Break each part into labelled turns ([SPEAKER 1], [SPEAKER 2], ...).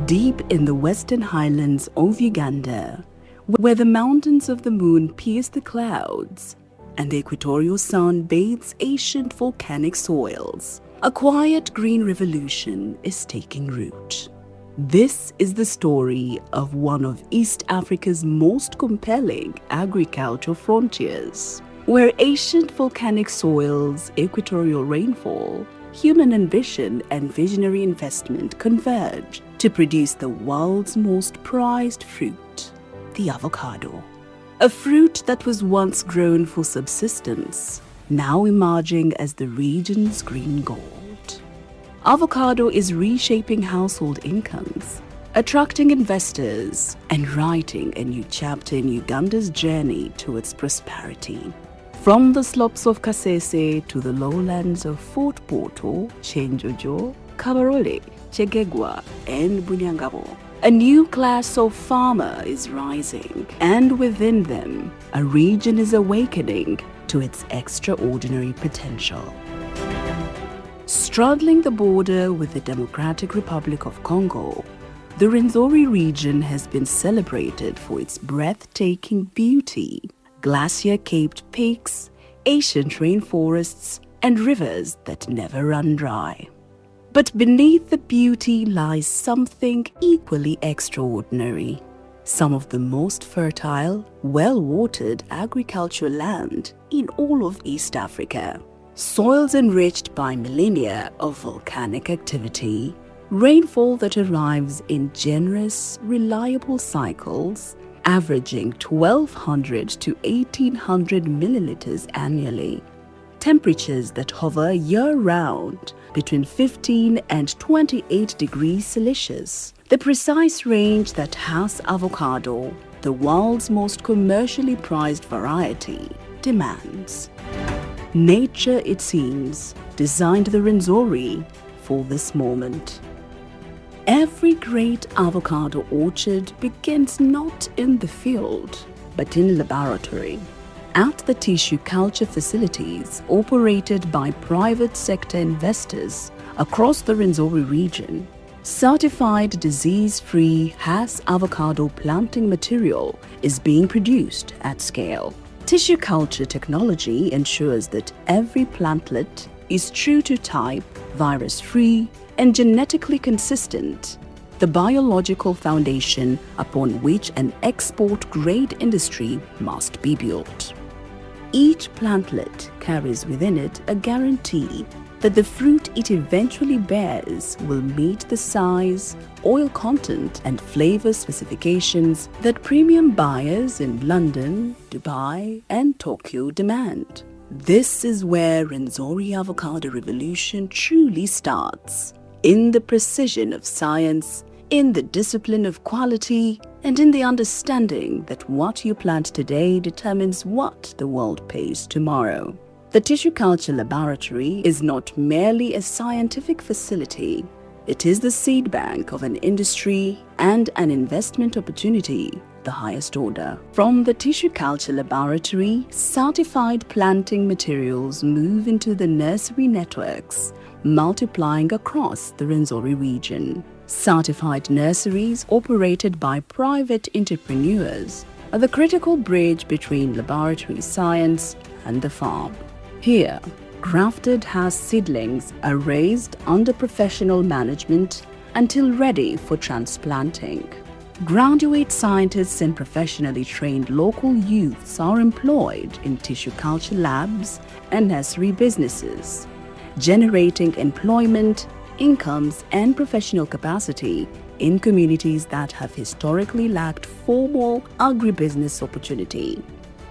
[SPEAKER 1] Deep in the western highlands of Uganda, where the mountains of the moon pierce the clouds and the equatorial sun bathes ancient volcanic soils, a quiet green revolution is taking root. This is the story of one of East Africa's most compelling agricultural frontiers, where ancient volcanic soils, equatorial rainfall, human ambition and visionary investment converge to produce the world's most prized fruit, the avocado. A fruit that was once grown for subsistence, now emerging as the region's green gold. Avocado is reshaping household incomes, attracting investors, and writing a new chapter in Uganda's journey towards prosperity. From the slopes of Kasese to the lowlands of Fort Portal, Chenjojo, Kabarole, Chegegwa, and Bunyangabo, a new class of farmer is rising, and within them, a region is awakening to its extraordinary potential. Straddling the border with the Democratic Republic of Congo, the Rwenzori region has been celebrated for its breathtaking beauty, glacier-capped peaks, ancient rainforests, and rivers that never run dry. But beneath the beauty lies something equally extraordinary. Some of the most fertile, well-watered agricultural land in all of East Africa. Soils enriched by millennia of volcanic activity, rainfall that arrives in generous, reliable cycles, averaging 1,200 to 1,800 milliliters annually. Temperatures that hover year-round between 15 and 28 degrees Celsius, the precise range that has avocado, the world's most commercially prized variety, demands. Nature, it seems, designed the Rwenzori for this moment. Every great avocado orchard begins not in the field, but in laboratory, at the tissue culture facilities operated by private sector investors across the Rwenzori region. Certified disease-free Hass avocado planting material is being produced at scale. Tissue culture technology ensures that every plantlet is true to type, virus-free, and genetically consistent, the biological foundation upon which an export-grade industry must be built. Each plantlet carries within it a guarantee that the fruit it eventually bears will meet the size, oil content, and flavor specifications that premium buyers in London, Dubai, and Tokyo demand. This is where Rwenzori avocado revolution truly starts. In the precision of science, in the discipline of quality, and in the understanding that what you plant today determines what the world pays tomorrow. The Tissue Culture Laboratory is not merely a scientific facility. It is the seed bank of an industry and an investment opportunity, the highest order. From the Tissue Culture Laboratory, certified planting materials move into the nursery networks, multiplying across the Rwenzori region. Certified nurseries operated by private entrepreneurs are the critical bridge between laboratory science and the farm. Here, grafted Hass seedlings are raised under professional management until ready for transplanting. Graduate scientists and professionally trained local youths are employed in tissue culture labs and nursery businesses, generating employment, incomes, and professional capacity in communities that have historically lacked formal agribusiness opportunity.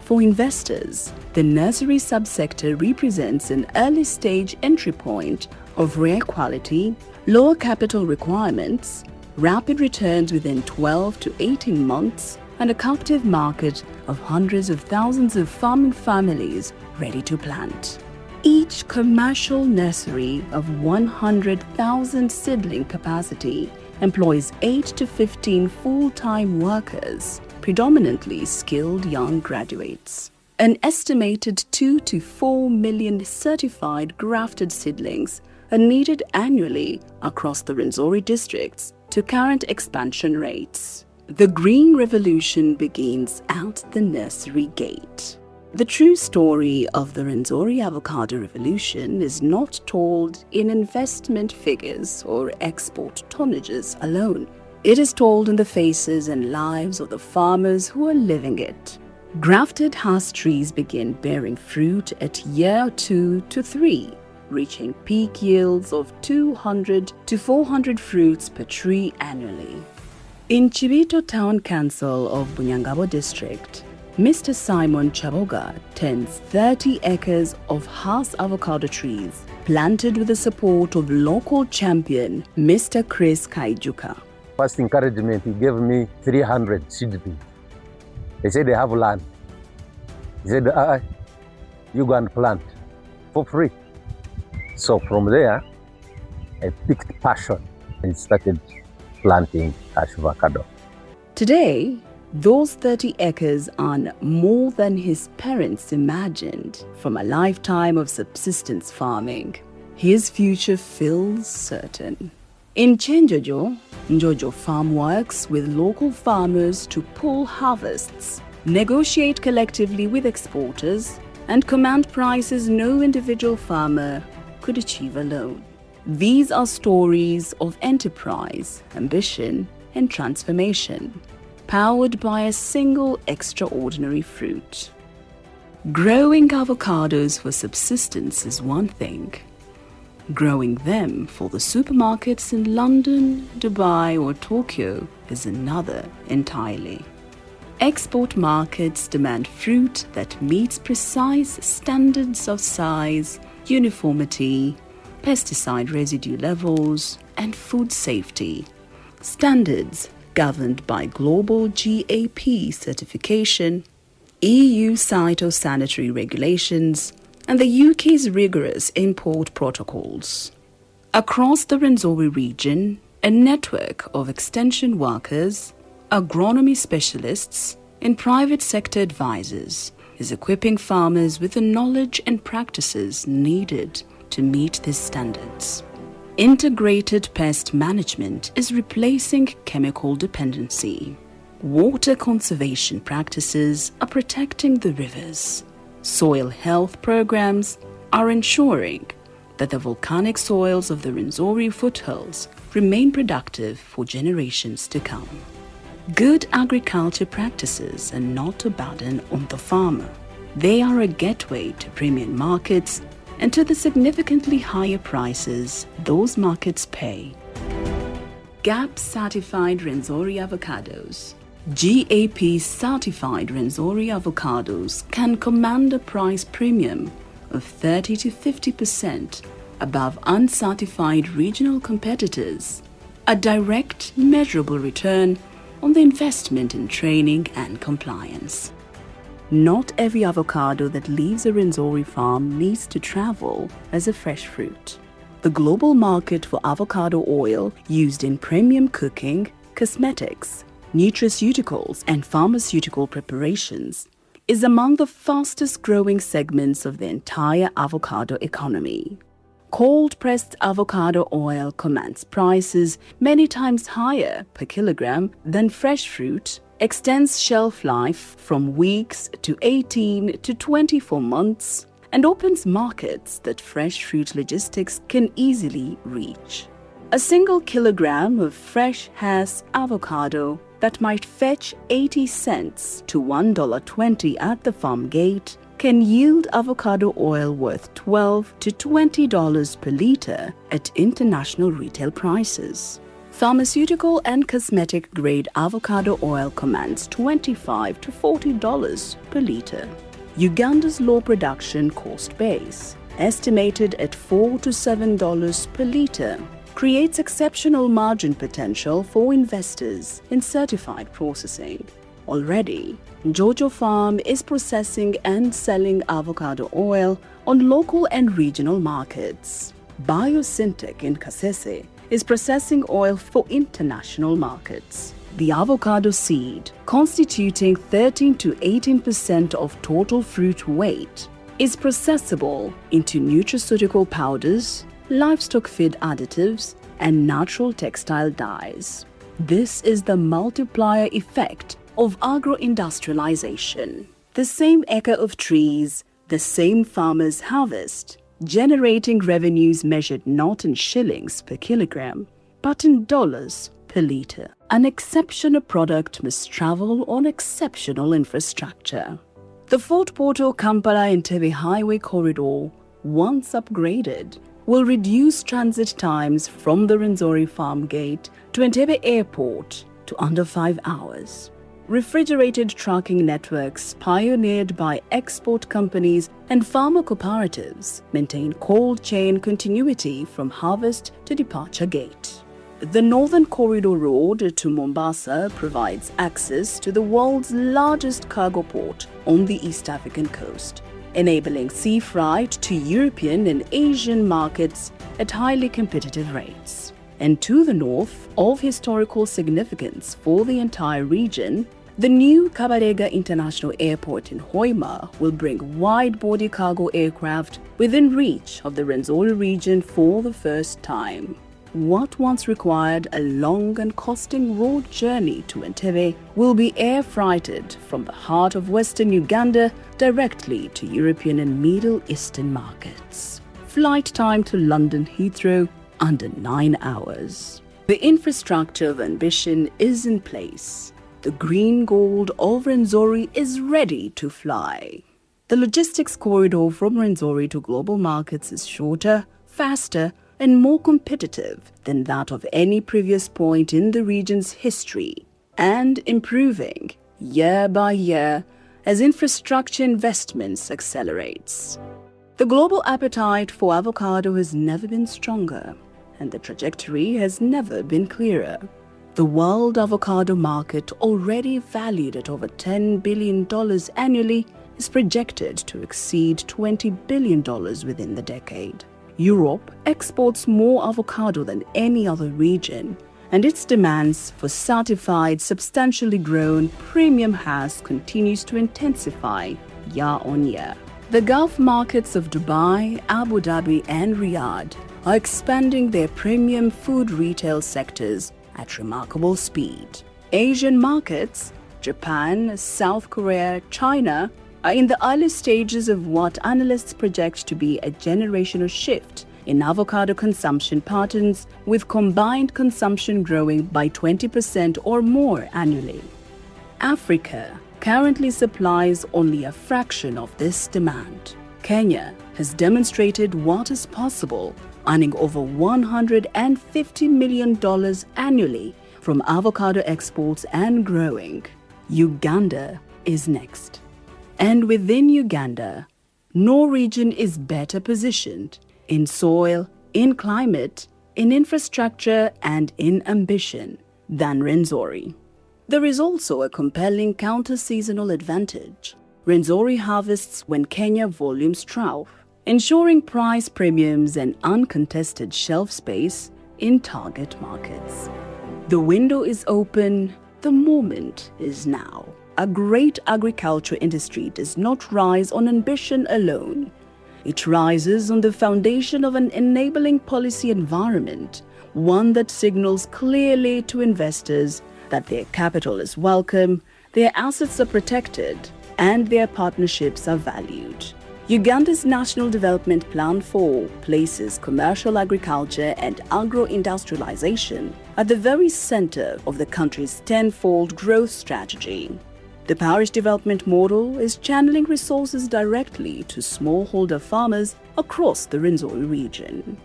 [SPEAKER 1] For investors, the nursery subsector represents an early-stage entry point of rare quality, lower capital requirements, rapid returns within 12 to 18 months, and a captive market of hundreds of thousands of farming families ready to plant. Each commercial nursery of 100,000 seedling capacity employs 8 to 15 full-time workers, predominantly skilled young graduates. An estimated 2 to 4 million certified grafted seedlings are needed annually across the Rwenzori districts to current expansion rates. The green revolution begins at the nursery gate. The true story of the Rwenzori avocado revolution is not told in investment figures or export tonnages alone. It is told in the faces and lives of the farmers who are living it. Grafted Hass trees begin bearing fruit at year 2 to 3, reaching peak yields of 200 to 400 fruits per tree annually. In Chibito Town Council of Bunyangabo District, Mr. Simon Chaboga tends 30 acres of Hass avocado trees planted with the support of local champion Mr. Chris Kaijuka.
[SPEAKER 2] First encouragement, he gave me 300 seed beans. They said they have land. He said, you go and plant for free. So from there, I picked passion and started planting avocado.
[SPEAKER 1] Today, those 30 acres are more than his parents imagined from a lifetime of subsistence farming. His future feels certain. In Chenjojo, Njojo Farm works with local farmers to pull harvests, negotiate collectively with exporters, and command prices no individual farmer could achieve alone. These are stories of enterprise, ambition, and transformation, powered by a single extraordinary fruit. Growing avocados for subsistence is one thing. Growing them for the supermarkets in London, Dubai, or Tokyo is another entirely. Export markets demand fruit that meets precise standards of size, uniformity, pesticide residue levels, and food safety. Standards governed by global GAP certification, EU phytosanitary regulations, and the UK's rigorous import protocols. Across the Rwenzori region, a network of extension workers, agronomy specialists, and private sector advisors is equipping farmers with the knowledge and practices needed to meet these standards. Integrated pest management is replacing chemical dependency. Water conservation practices are protecting the rivers. Soil health programs are ensuring that the volcanic soils of the Rwenzori foothills remain productive for generations to come. Good agriculture practices are not a burden on the farmer. They are a gateway to premium markets and to the significantly higher prices those markets pay. GAP certified Rwenzori avocados. GAP certified Rwenzori avocados can command a price premium of 30 to 50% above uncertified regional competitors, a direct measurable return on the investment in training and compliance. Not every avocado that leaves a Rwenzori farm needs to travel as a fresh fruit. The global market for avocado oil used in premium cooking, cosmetics, nutraceuticals, and pharmaceutical preparations is among the fastest growing segments of the entire avocado economy. Cold-pressed avocado oil commands prices many times higher per kilogram than fresh fruit, extends shelf life from weeks to 18 to 24 months, and opens markets that fresh fruit logistics can easily reach. A single kilogram of fresh Hass avocado that might fetch 80 cents to $1.20 at the farm gate can yield avocado oil worth $12 to $20 per liter at international retail prices. Pharmaceutical and cosmetic grade avocado oil commands $25 to $40 per liter. Uganda's low production cost base, estimated at $4 to $7 per liter, creates exceptional margin potential for investors in certified processing. Already, Jojo Farm is processing and selling avocado oil on local and regional markets. Biosyntec in Kasese is processing oil for international markets. The avocado seed, constituting 13 to 18% of total fruit weight, is processable into nutraceutical powders, livestock feed additives, and natural textile dyes. This is the multiplier effect of agro-industrialization. The same acre of trees, the same farmer's harvest, generating revenues measured not in shillings per kilogram, but in dollars per liter. An exceptional product must travel on exceptional infrastructure. The Fort Portal Kampala-Entebbe Highway Corridor, once upgraded, will reduce transit times from the Rwenzori Farm Gate to Entebbe Airport to under 5 hours. Refrigerated trucking networks pioneered by export companies and farmer cooperatives maintain cold chain continuity from harvest to departure gate. The Northern Corridor Road to Mombasa provides access to the world's largest cargo port on the East African coast, enabling sea freight to European and Asian markets at highly competitive rates. And to the north, of historical significance for the entire region, the new Kabarega International Airport in Hoima will bring wide-body cargo aircraft within reach of the Rwenzori region for the first time. What once required a long and costing road journey to Entebbe will be air freighted from the heart of Western Uganda directly to European and Middle Eastern markets. Flight time to London Heathrow under 9 hours. The infrastructure of ambition is in place. The green gold of Rwenzori is ready to fly. The logistics corridor from Rwenzori to global markets is shorter, faster, and more competitive than that of any previous point in the region's history, and improving year by year as infrastructure investments accelerates. The global appetite for avocado has never been stronger, and the trajectory has never been clearer. The world avocado market, already valued at over $10 billion annually, is projected to exceed $20 billion within the decade. Europe exports more avocado than any other region, and its demands for certified, substantially grown premium hass continues to intensify year on year. The Gulf markets of Dubai, Abu Dhabi, and Riyadh are expanding their premium food retail sectors at remarkable speed. Asian markets, Japan, South Korea, China, are in the early stages of what analysts project to be a generational shift in avocado consumption patterns, with combined consumption growing by 20% or more annually. Africa currently supplies only a fraction of this demand. Kenya has demonstrated what is possible, earning over $150 million annually from avocado exports and growing. Uganda is next. And within Uganda, no region is better positioned in soil, in climate, in infrastructure, and in ambition than Rwenzori. There is also a compelling counter-seasonal advantage. Rwenzori harvests when Kenya volumes trough, ensuring price premiums and uncontested shelf space in target markets. The window is open, the moment is now. A great agriculture industry does not rise on ambition alone. It rises on the foundation of an enabling policy environment, one that signals clearly to investors that their capital is welcome, their assets are protected, and their partnerships are valued. Uganda's National Development Plan 4 places commercial agriculture and agro-industrialization at the very center of the country's tenfold growth strategy. The parish development model is channeling resources directly to smallholder farmers across the Rwenzori region.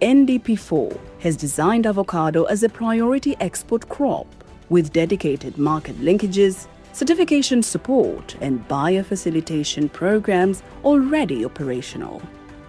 [SPEAKER 1] NDP4 has designed avocado as a priority export crop, with dedicated market linkages, certification support, and buyer facilitation programs already operational.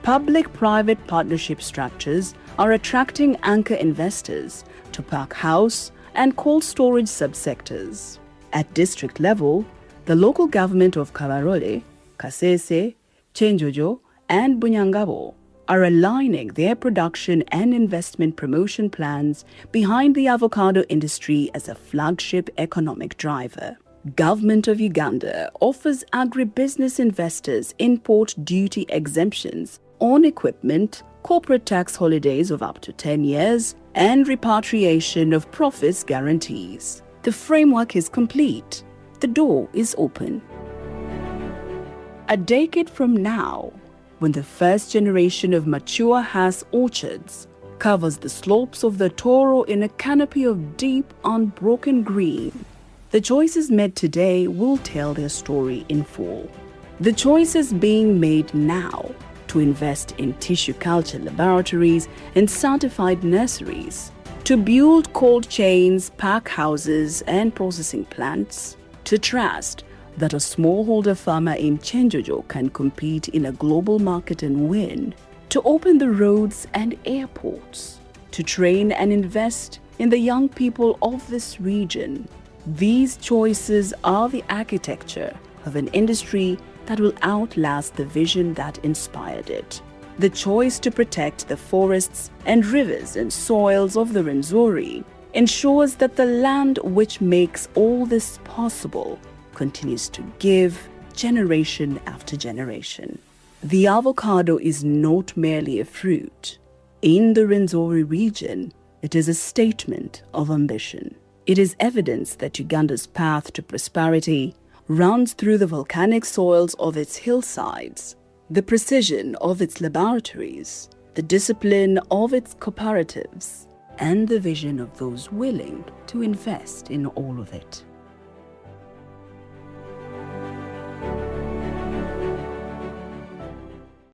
[SPEAKER 1] Public-private partnership structures are attracting anchor investors to pack house and cold storage subsectors. At district level, the local government of Kabarole, Kasese, Chenjojo, and Bunyangabo are aligning their production and investment promotion plans behind the avocado industry as a flagship economic driver. Government of Uganda offers agribusiness investors import duty exemptions on equipment, corporate tax holidays of up to 10 years, and repatriation of profits guarantees. The framework is complete. The door is open. A decade from now, when the first generation of mature Hass orchards covers the slopes of the Toro in a canopy of deep, unbroken green, the choices made today will tell their story in full. The choices being made now to invest in tissue culture laboratories and certified nurseries, to build cold chains, pack houses, and processing plants, to trust that a smallholder farmer in Chenjojo can compete in a global market and win, to open the roads and airports, to train and invest in the young people of this region. These choices are the architecture of an industry that will outlast the vision that inspired it. The choice to protect the forests and rivers and soils of the Rwenzori ensures that the land which makes all this possible continues to give generation after generation. The avocado is not merely a fruit. In the Rwenzori region, it is a statement of ambition. It is evidence that Uganda's path to prosperity runs through the volcanic soils of its hillsides, the precision of its laboratories, the discipline of its cooperatives, and the vision of those willing to invest in all of it.